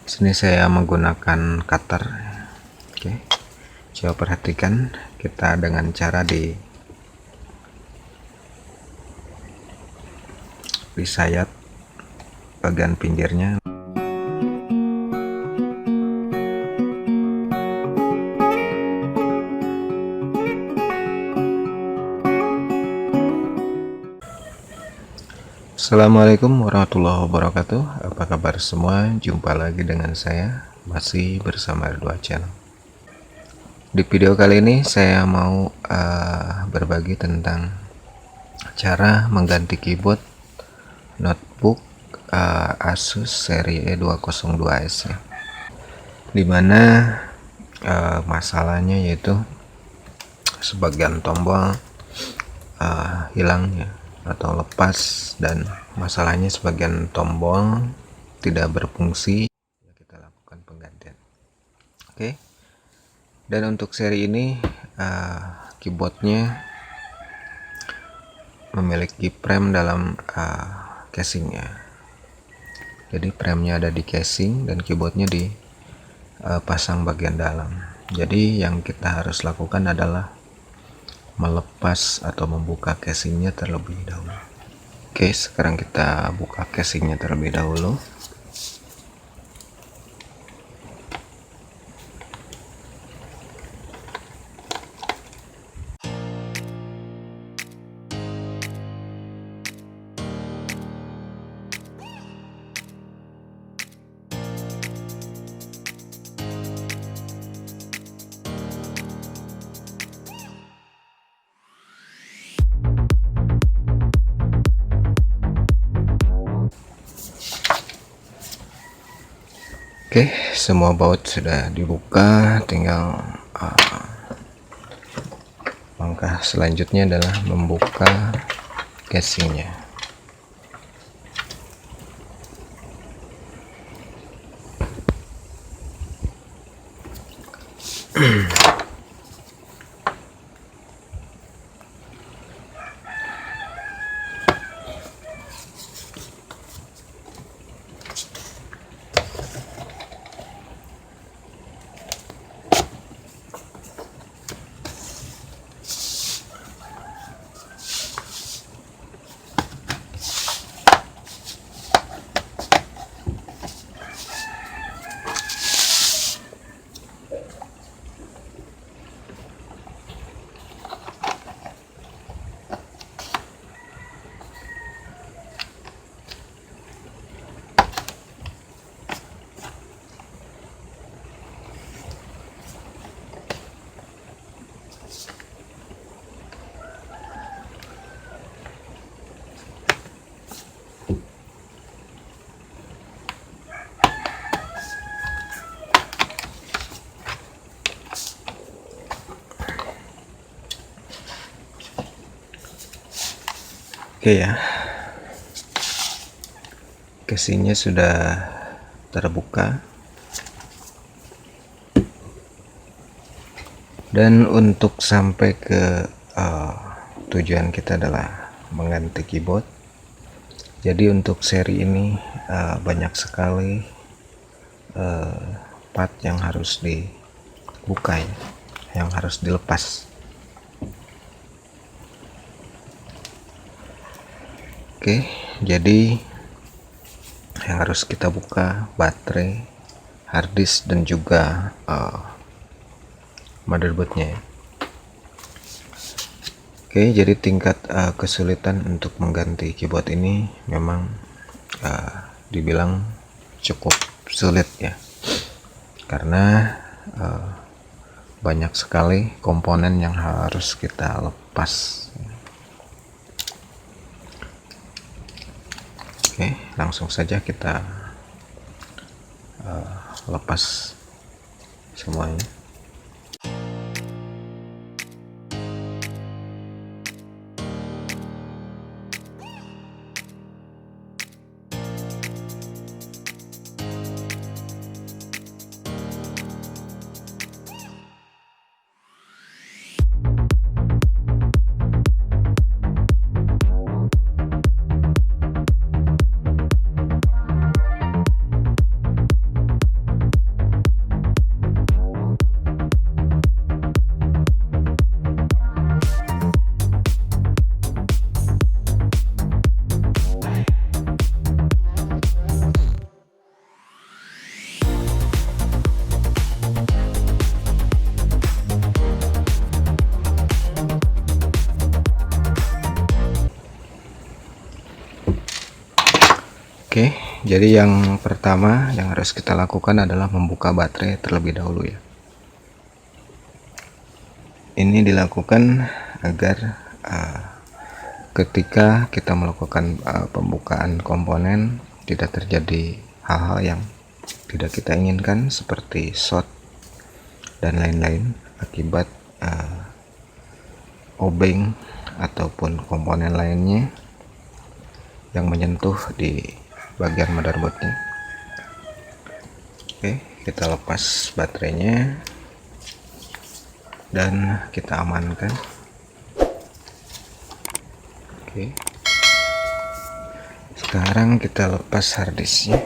Sini saya menggunakan cutter. Oke, coba perhatikan kita dengan cara disayat bagian pinggirnya. Assalamualaikum warahmatullahi wabarakatuh. Apa kabar semua? Jumpa lagi dengan saya, masih bersama R2 Channel. Di video kali ini saya mau berbagi tentang cara mengganti keyboard notebook Asus seri E202S ya. Dimana masalahnya yaitu sebagian tombol hilang ya, atau lepas, dan masalahnya sebagian tombol tidak berfungsi. Kita lakukan penggantian. Oke, dan untuk seri ini keyboardnya memiliki frame dalam casingnya. Jadi framenya ada di casing dan keyboardnya dipasang bagian dalam. Jadi yang kita harus lakukan adalah melepas atau membuka casingnya terlebih dahulu. Oke, sekarang kita buka casingnya terlebih dahulu. Oke, semua baut sudah dibuka, tinggal langkah selanjutnya adalah membuka casingnya. Oke ya, casingnya sudah terbuka, dan untuk sampai ke tujuan kita adalah mengganti keyboard. Jadi untuk seri ini banyak sekali part yang harus dibuka ya, yang harus dilepas. Oke, jadi yang harus kita buka baterai, harddisk, dan juga motherboardnya ya. Oke, jadi tingkat kesulitan untuk mengganti keyboard ini memang dibilang cukup sulit ya, karena banyak sekali komponen yang harus kita lepas. Oke, langsung saja kita lepas semuanya. jadi yang pertama yang harus kita lakukan adalah membuka baterai terlebih dahulu ya. Ini dilakukan agar ketika kita melakukan pembukaan komponen tidak terjadi hal-hal yang tidak kita inginkan seperti short dan lain-lain akibat obeng ataupun komponen lainnya yang menyentuh di bagian motherboardnya. Oke, kita lepas baterainya dan kita amankan. Oke, sekarang kita lepas harddisknya.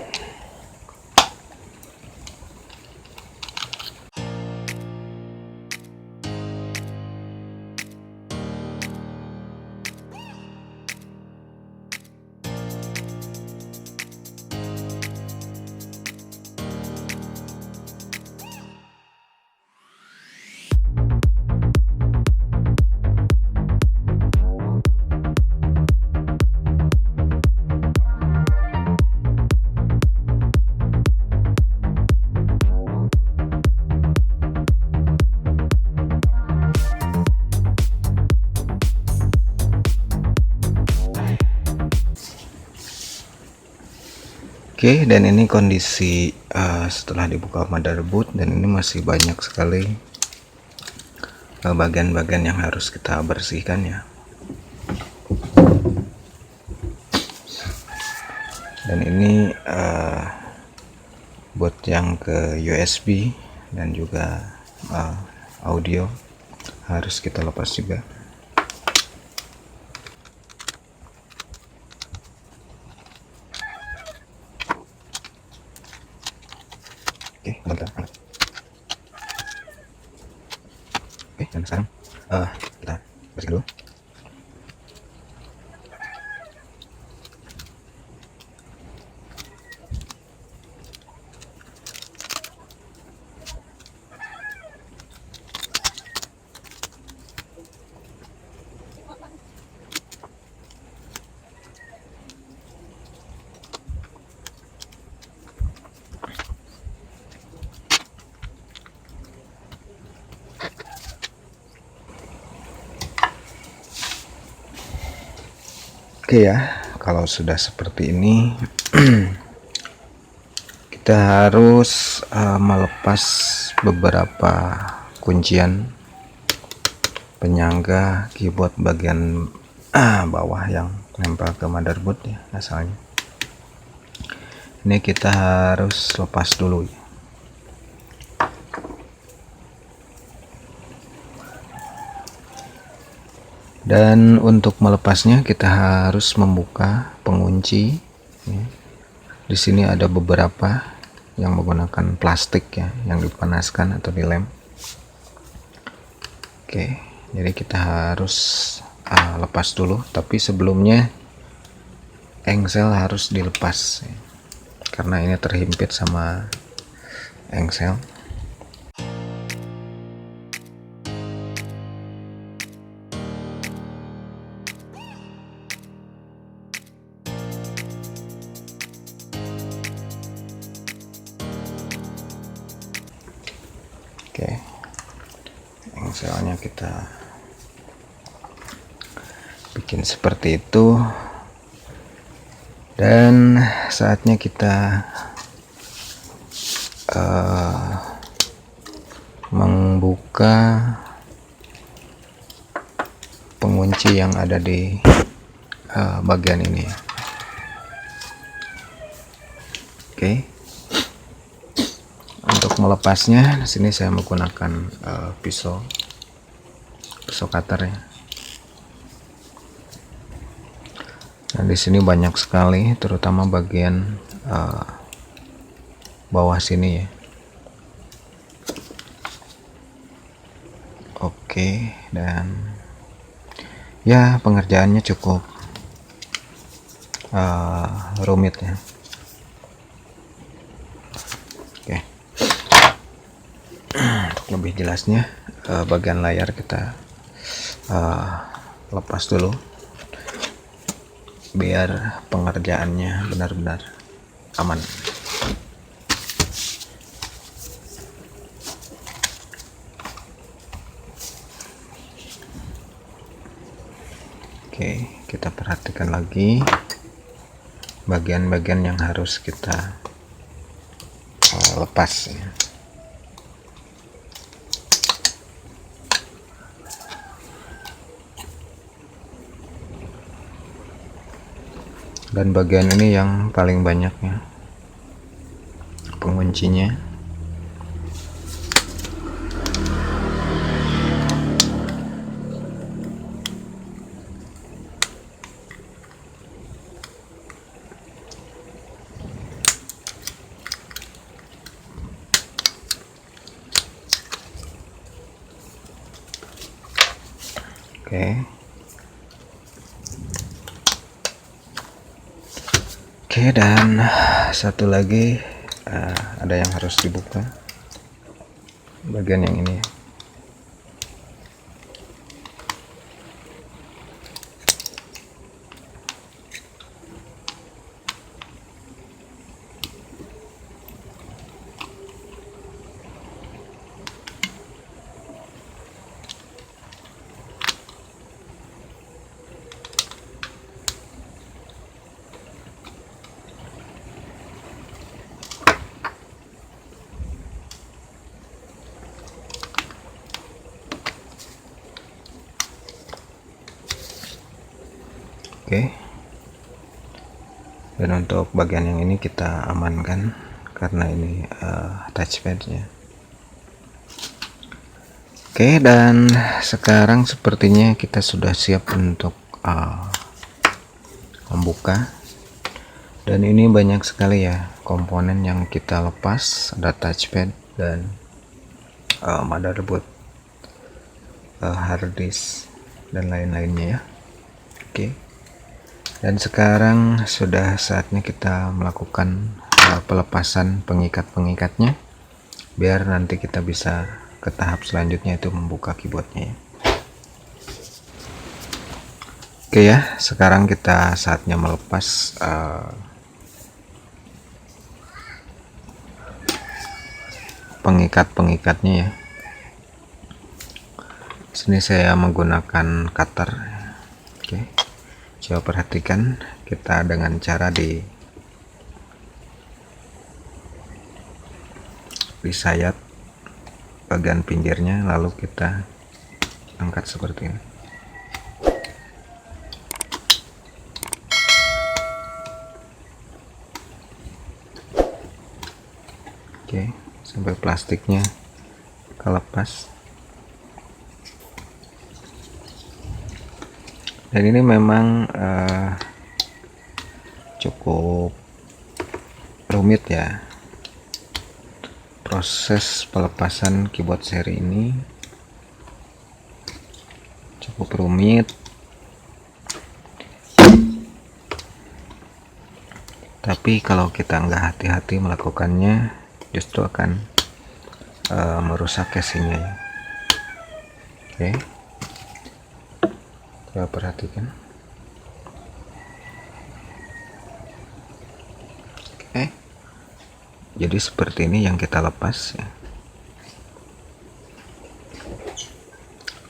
Oke, dan ini kondisi setelah dibuka motherboard, dan ini masih banyak sekali bagian-bagian yang harus kita bersihkan ya. Dan ini buat yang ke USB dan juga audio harus kita lepas juga. Oke, bentar. Oke, dan sekarang kita bersihkan dulu. Oke ya, kalau sudah seperti ini kita harus melepas beberapa kuncian penyangga keyboard bagian bawah yang nempel ke motherboard ya asalnya. Ini kita harus lepas dulu ya. Dan untuk melepasnya kita harus membuka pengunci ya. Di sini ada beberapa yang menggunakan plastik ya, yang dipanaskan atau dilem. Oke, jadi kita harus lepas dulu, tapi sebelumnya engsel harus dilepas ya, karena ini terhimpit sama engsel. Oke, engselnya kita bikin seperti itu, dan saatnya kita membuka pengunci yang ada di bagian ini. Oke. Untuk melepasnya, di sini saya menggunakan pisau cutter ya. Dan di sini banyak sekali, terutama bagian bawah sini ya. Oke, dan ya pengerjaannya cukup rumit ya. Oke. Untuk lebih jelasnya bagian layar kita lepas dulu biar pengerjaannya benar-benar aman. Oke, kita perhatikan lagi bagian-bagian yang harus kita lepas ya. Dan bagian ini yang paling banyaknya penguncinya. Oke, dan satu lagi ada yang harus dibuka, bagian yang ini. Oke, dan untuk bagian yang ini kita amankan karena ini touchpadnya. Oke, dan sekarang sepertinya kita sudah siap untuk membuka. Dan ini banyak sekali ya komponen yang kita lepas, ada touchpad dan motherboard, hard disk dan lain-lainnya ya. Oke. Dan sekarang sudah saatnya kita melakukan pelepasan pengikat-pengikatnya, biar nanti kita bisa ke tahap selanjutnya, itu membuka keyboardnya ya. Oke ya, sekarang kita saatnya melepas pengikat-pengikatnya ya. Sini saya menggunakan cutter. Oke. Coba perhatikan kita dengan cara disayat bagian pinggirnya, lalu kita angkat seperti ini. Oke, sampai plastiknya kelepas. Dan ini memang cukup rumit ya, proses pelepasan keyboard seri ini cukup rumit, tapi kalau kita nggak hati-hati melakukannya justru akan merusak casingnya ya. Oke, coba perhatikan. Oke, jadi seperti ini yang kita lepas ya.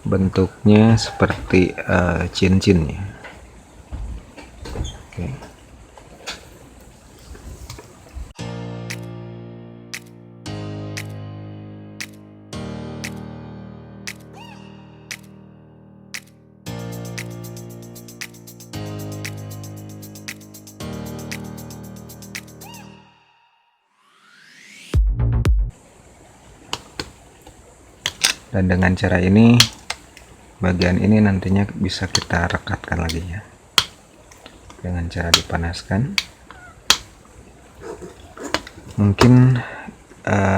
Bentuknya seperti cincin ya. Oke. Dan dengan cara ini bagian ini nantinya bisa kita rekatkan lagi ya, dengan cara dipanaskan. Mungkin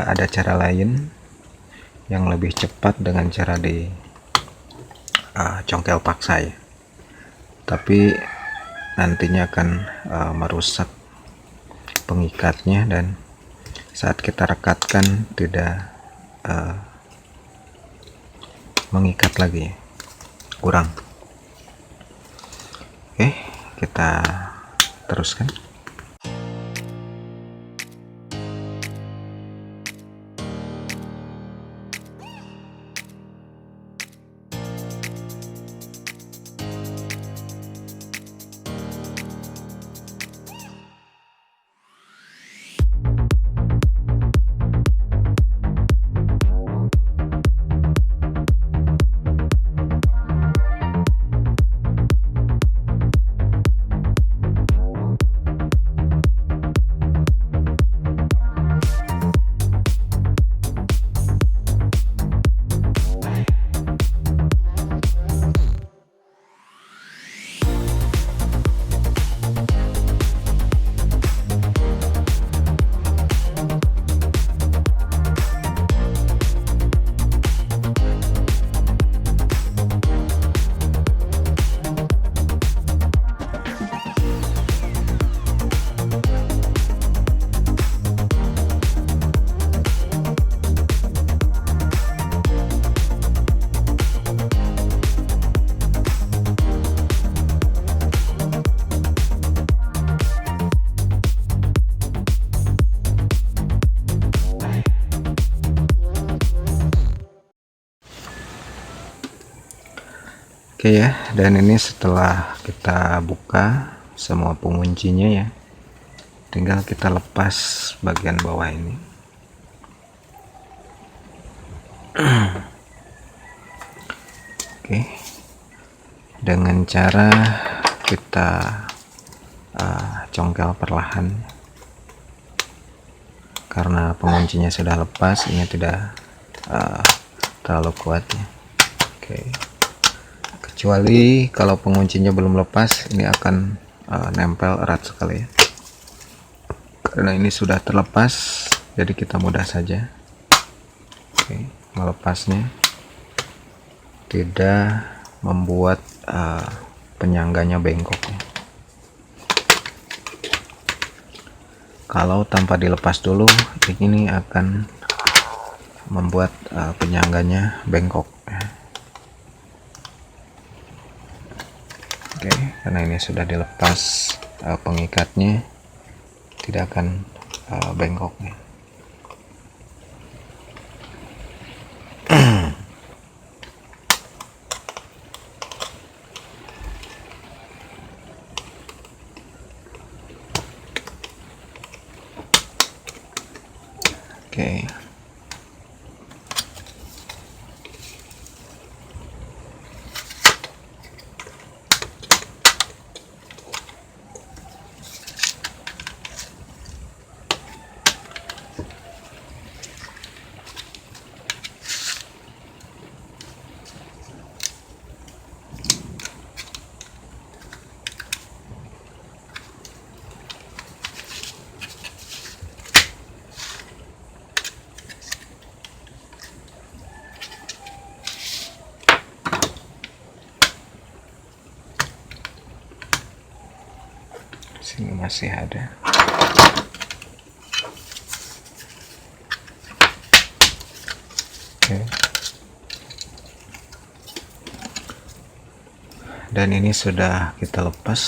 ada cara lain yang lebih cepat dengan cara di congkel paksa ya, tapi nantinya akan merusak pengikatnya, dan saat kita rekatkan tidak mengikat lagi, kurang. Oke, kita teruskan. Oke ya, dan ini setelah kita buka semua penguncinya ya, tinggal kita lepas bagian bawah ini. Oke, dengan cara kita congkel perlahan, karena penguncinya sudah lepas, ini tidak terlalu kuat ya. Oke, kecuali kalau penguncinya belum lepas, ini akan nempel erat sekali ya. Karena ini sudah terlepas, jadi kita mudah saja melepasnya, tidak membuat penyangganya bengkok. Kalau tanpa dilepas dulu, ini akan membuat penyangganya bengkok. Oke, karena ini sudah dilepas pengikatnya, tidak akan bengkok. Oke. Sini masih ada. Oke. Dan ini sudah kita lepas,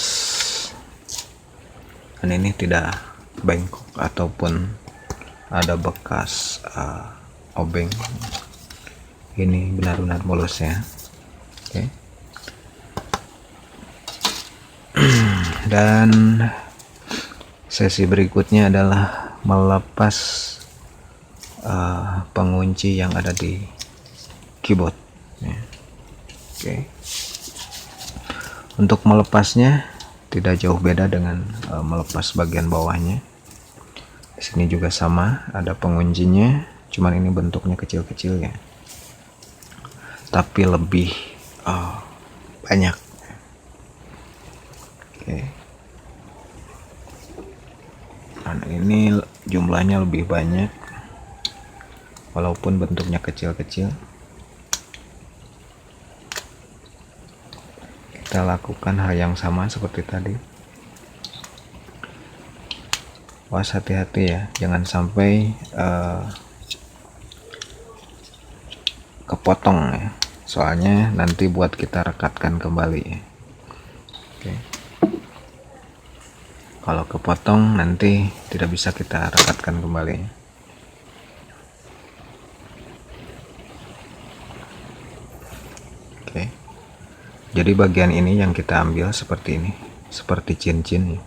dan ini tidak bengkok ataupun ada bekas obeng. Ini benar-benar mulus ya. Oke. Dan sesi berikutnya adalah melepas pengunci yang ada di keyboard ya. Oke. Untuk melepasnya tidak jauh beda dengan melepas bagian bawahnya. Di sini juga sama, ada penguncinya, cuman ini bentuknya kecil-kecil ya, tapi lebih banyak. Oke. Nah, ini jumlahnya lebih banyak walaupun bentuknya kecil-kecil. Kita lakukan hal yang sama seperti tadi. Was, hati-hati ya, jangan sampai kepotong ya, soalnya nanti buat kita rekatkan kembali ya. Oke. Kalau kepotong nanti tidak bisa kita rekatkan kembali. Oke. Jadi bagian ini yang kita ambil seperti ini, seperti cincin ya.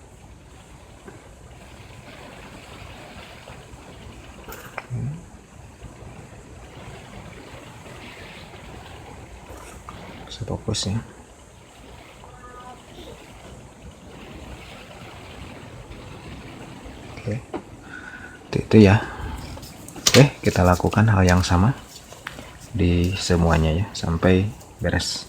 Bisa fokus ya. Oke. Itu ya. Oke, kita lakukan hal yang sama di semuanya ya sampai beres.